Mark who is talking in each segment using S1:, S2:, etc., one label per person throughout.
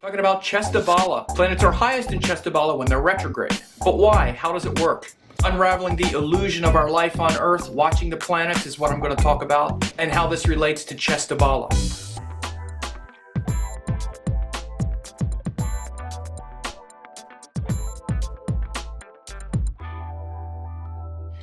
S1: Talking about Chesta Bala. Planets are highest in Chesta Bala when they're retrograde. But why? How does it work? Unraveling the illusion of our life on Earth, watching the planets is what I'm going to talk about, and how this relates to Chesta Bala.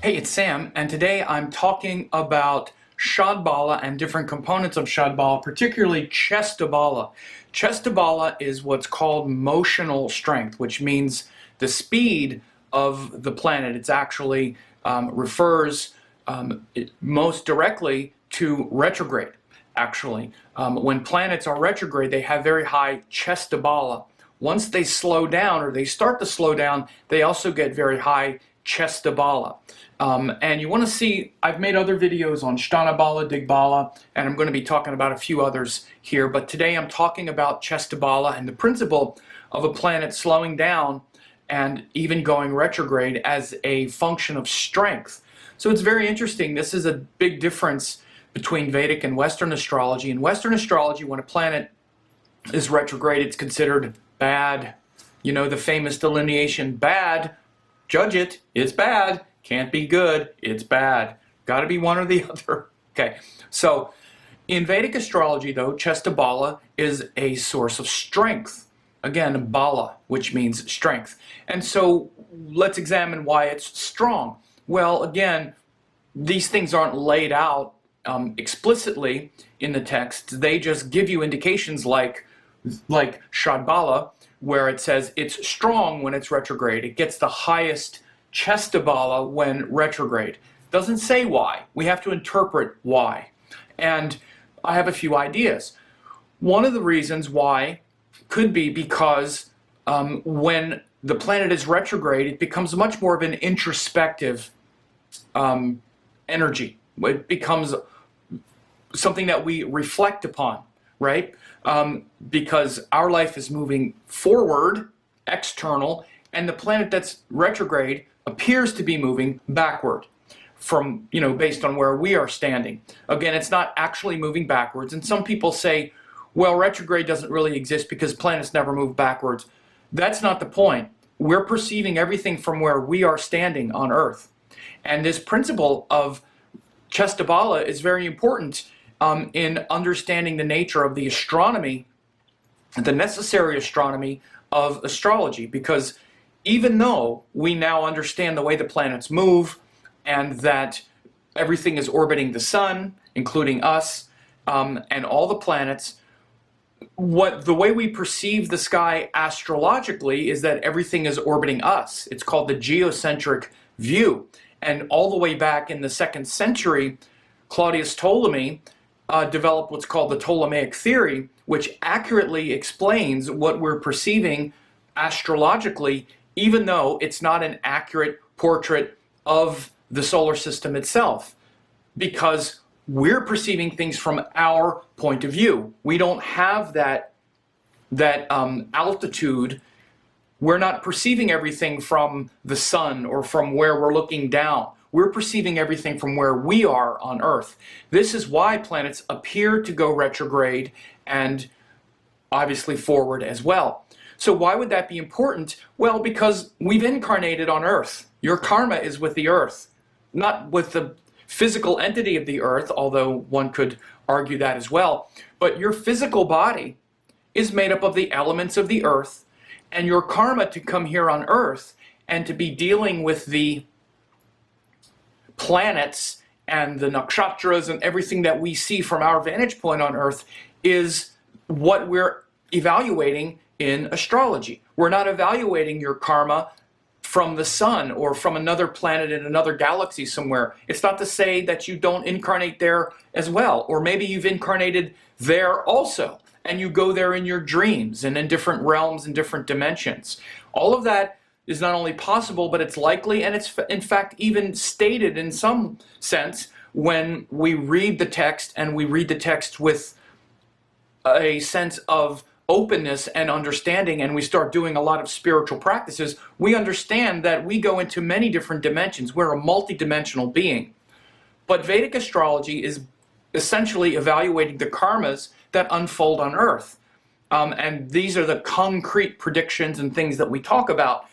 S1: Hey, it's Sam, and today I'm talking about Shad Bala and different components of Shad Bala, particularly Chesta Bala. Chesta Bala is what's called motional strength, which means the speed of the planet. It's actually refers most directly to retrograde, actually. When planets are retrograde, they have very high Chesta Bala. Once they slow down, or they start to slow down, they also get very high Chesta Bala. And you want to see, I've made other videos on Sthana Bala, Dig Bala, and I'm going to be talking about a few others here, but today I'm talking about Chesta Bala and the principle of a planet slowing down and even going retrograde as a function of strength. So it's very interesting. This is a big difference between Vedic and Western astrology. In Western astrology, when a planet is retrograde, it's considered bad. You know, the famous delineation, bad, judge it, it's bad. Can't be good, it's bad. Got to be one or the other. Okay, so in Vedic astrology, though, Chesta Bala is a source of strength. Again, Bala, which means strength. And so let's examine why it's strong. Well, again, these things aren't laid out explicitly in the text. They just give you indications like Shad Bala, where it says it's strong when it's retrograde. It gets the highest Chesta Bala when retrograde. Doesn't say why. We have to interpret why. And I have a few ideas. One of the reasons why could be because when the planet is retrograde, it becomes much more of an introspective energy. It becomes something that we reflect upon, right? Because our life is moving forward, external, and the planet that's retrograde appears to be moving backward from, based on where we are standing. Again, it's not actually moving backwards. And some people say, well, retrograde doesn't really exist because planets never move backwards. That's not the point. We're perceiving everything from where we are standing on Earth. And this principle of Chesta Bala is very important in understanding the nature of the astronomy, the necessary astronomy of astrology, because even though we now understand the way the planets move and that everything is orbiting the sun, including us, and all the planets, the way we perceive the sky astrologically is that everything is orbiting us. It's called the geocentric view. And all the way back in the 2nd century, Claudius Ptolemy developed what's called the Ptolemaic theory, which accurately explains what we're perceiving astrologically, even though it's not an accurate portrait of the solar system itself, because we're perceiving things from our point of view. We don't have that altitude. We're not perceiving everything from the sun or from where we're looking down. We're perceiving everything from where we are on Earth. This is why planets appear to go retrograde and obviously forward as well. So why would that be important? Well, because we've incarnated on Earth. Your karma is with the Earth, not with the physical entity of the Earth, although one could argue that as well. But your physical body is made up of the elements of the Earth, and your karma to come here on Earth and to be dealing with the planets and the nakshatras and everything that we see from our vantage point on Earth is what we're evaluating in astrology. We're not evaluating your karma from the sun or from another planet in another galaxy somewhere. It's not to say that you don't incarnate there as well, or maybe you've incarnated there also, and you go there in your dreams and in different realms and different dimensions. All of that is not only possible, but it's likely, and it's in fact even stated in some sense when we read the text, and we read the text with a sense of openness and understanding, and we start doing a lot of spiritual practices, we understand that we go into many different dimensions. We're a multidimensional being. But Vedic astrology is essentially evaluating the karmas that unfold on Earth. And these are the concrete predictions and things that we talk about.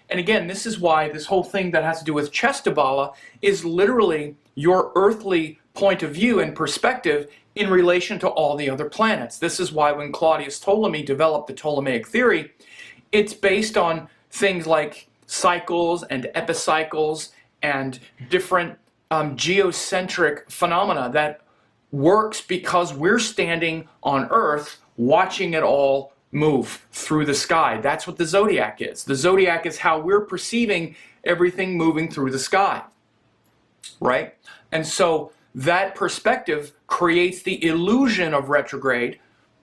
S1: And again, this is why this whole thing that has to do with Chesta Bala is literally your earthly point of view and perspective in relation to all the other planets. This is why when Claudius Ptolemy developed the Ptolemaic theory, it's based on things like cycles and epicycles and different geocentric phenomena that works because we're standing on Earth watching it all move through the sky. That's what the zodiac is. The zodiac is how we're perceiving everything moving through the sky, right? And so that perspective creates the illusion of retrograde,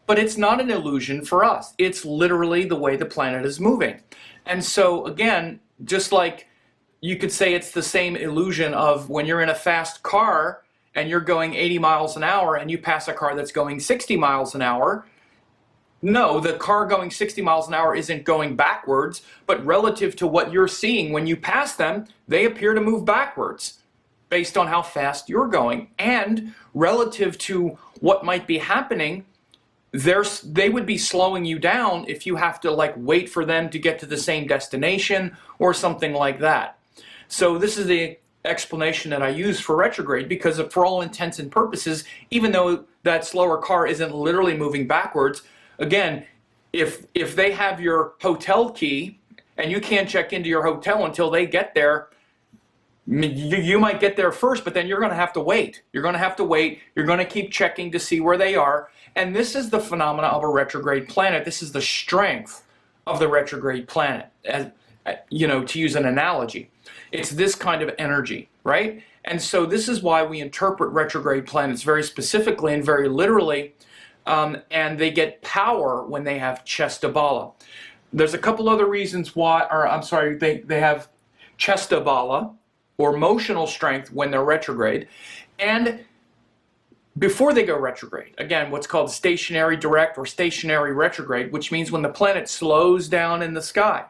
S1: but it's not an illusion for us. It's literally the way the planet is moving. And so again, just like you could say it's the same illusion of when you're in a fast car and you're going 80 miles an hour and you pass a car that's going 60 miles an hour. No, the car going 60 miles an hour isn't going backwards, but relative to what you're seeing when you pass them, they appear to move backwards based on how fast you're going. And relative to what might be happening, they would be slowing you down if you have to like wait for them to get to the same destination or something like that. So this is the explanation that I use for retrograde, because for all intents and purposes, even though that slower car isn't literally moving backwards, again, if they have your hotel key and you can't check into your hotel until they get there, you might get there first, but then you're going to have to wait. You're going to have to wait. You're going to keep checking to see where they are. And this is the phenomena of a retrograde planet. This is the strength of the retrograde planet, as, you know, to use an analogy. It's this kind of energy, right? And so this is why we interpret retrograde planets very specifically and very literally, and they get power when they have Chesta Bala. There's a couple other reasons why, or I'm sorry, they have Chesta Bala, or emotional strength, when they're retrograde, and before they go retrograde. Again, what's called stationary direct or stationary retrograde, which means when the planet slows down in the sky,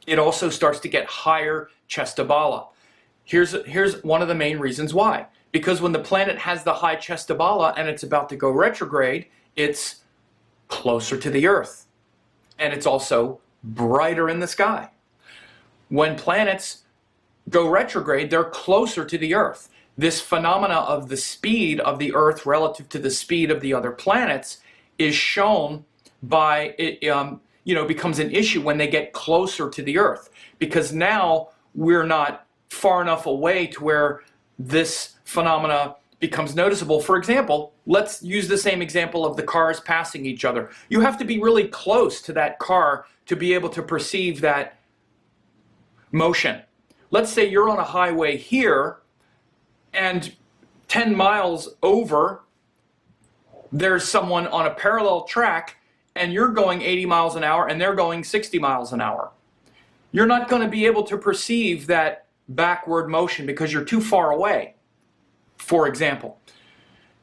S1: it also starts to get higher Chesta Bala. Here's one of the main reasons why. Because when the planet has the high Chesta Bala and it's about to go retrograde, it's closer to the Earth. And it's also brighter in the sky. When planets go retrograde, they're closer to the Earth. This phenomena of the speed of the Earth relative to the speed of the other planets is shown by, it becomes an issue when they get closer to the Earth. Because now we're not far enough away to where this phenomena becomes noticeable. For example, let's use the same example of the cars passing each other. You have to be really close to that car to be able to perceive that motion. Let's say you're on a highway here, and 10 miles over, there's someone on a parallel track, and you're going 80 miles an hour, and they're going 60 miles an hour. You're not going to be able to perceive that backward motion because you're too far away, for example.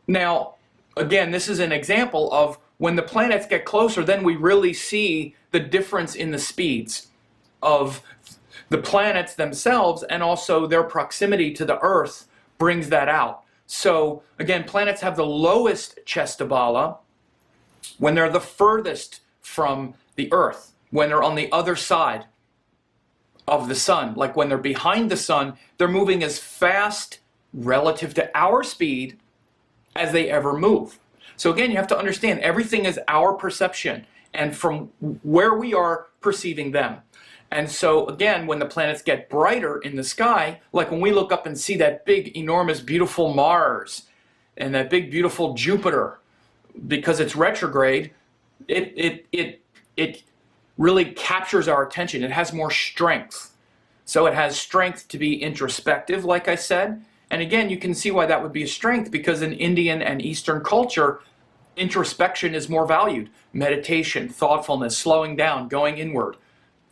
S1: Now, again, this is an example of when the planets get closer, then we really see the difference in the speeds of the planets themselves, and also their proximity to the Earth brings that out. So again, planets have the lowest Chesta Bala when they're the furthest from the Earth, when they're on the other side of the sun. Like when they're behind the sun, they're moving as fast relative to our speed as they ever move. So again, you have to understand everything is our perception and from where we are perceiving them. And so again, when the planets get brighter in the sky, like when we look up and see that big, enormous, beautiful Mars and that big, beautiful Jupiter, because it's retrograde, it really captures our attention. It has more strength. So it has strength to be introspective, like I said. And again, you can see why that would be a strength, because in Indian and Eastern culture, introspection is more valued. Meditation, thoughtfulness, slowing down, going inward,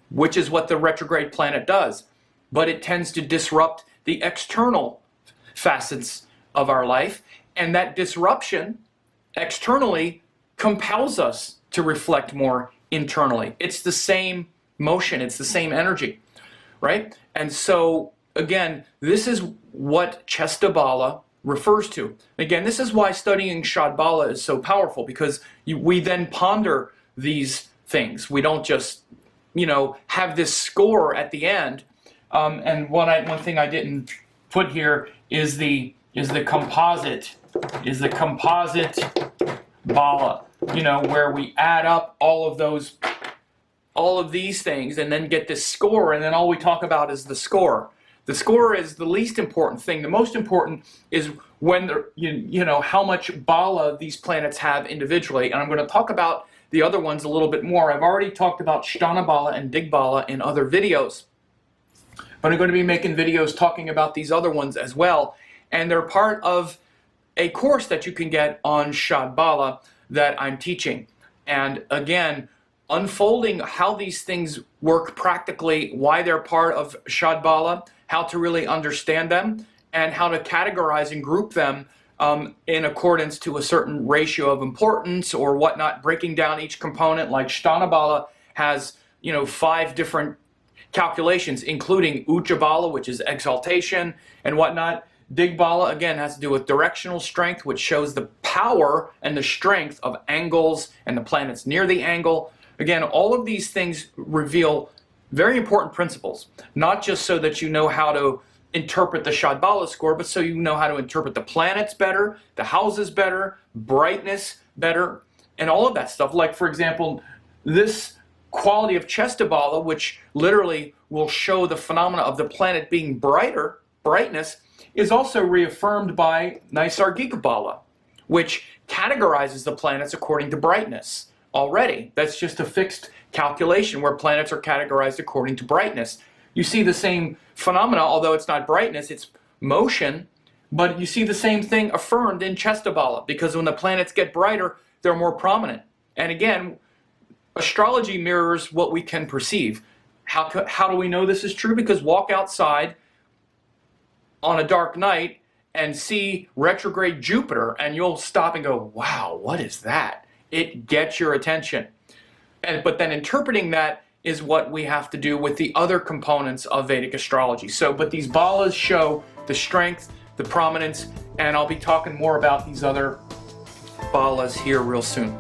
S1: which is what the retrograde planet does. But it tends to disrupt the external facets of our life, and that disruption externally compels us to reflect more internally. It's the same motion, it's the same energy, right? And so again, this is what Chesta Bala refers to. Again, this is why studying Shad Bala is so powerful, because we then ponder these things. We don't just, have this score at the end. And one thing I didn't put here is the composite Bala. Where we add up all of these things and then get this score, and then all we talk about is the score. The score is the least important thing. The most important is when how much Bala these planets have individually. And I'm going to talk about the other ones a little bit more. I've already talked about Shtana Bala and Dig Bala in other videos, but I'm going to be making videos talking about these other ones as well. And they're part of a course that you can get on Shad Bala that I'm teaching. And again, unfolding how these things work practically, why they're part of Shad Bala, how to really understand them, and how to categorize and group them in accordance to a certain ratio of importance or whatnot, breaking down each component. Like Shtana Bala has 5 different calculations, including Ucha Bala, which is exaltation and whatnot. Dig Bala, again, has to do with directional strength, which shows the power and the strength of angles and the planets near the angle. Again, all of these things reveal very important principles, not just so that you know how to interpret the Shad Bala score, but so you know how to interpret the planets better, the houses better, brightness better, and all of that stuff. Like, for example, this quality of Chesta Bala, which literally will show the phenomena of the planet being brighter, brightness, is also reaffirmed by Nisargika Bala, which categorizes the planets according to brightness already. That's just a fixed calculation where planets are categorized according to brightness. You see the same phenomena, although it's not brightness, it's motion, but you see the same thing affirmed in Chesta Bala, because when the planets get brighter, they're more prominent. And again, astrology mirrors what we can perceive. How do we know this is true? Because walk outside on a dark night and see retrograde Jupiter, and you'll stop and go, wow, what is that? It gets your attention. But then interpreting that is what we have to do with the other components of Vedic astrology. But these balas show the strength, the prominence, and I'll be talking more about these other balas here real soon.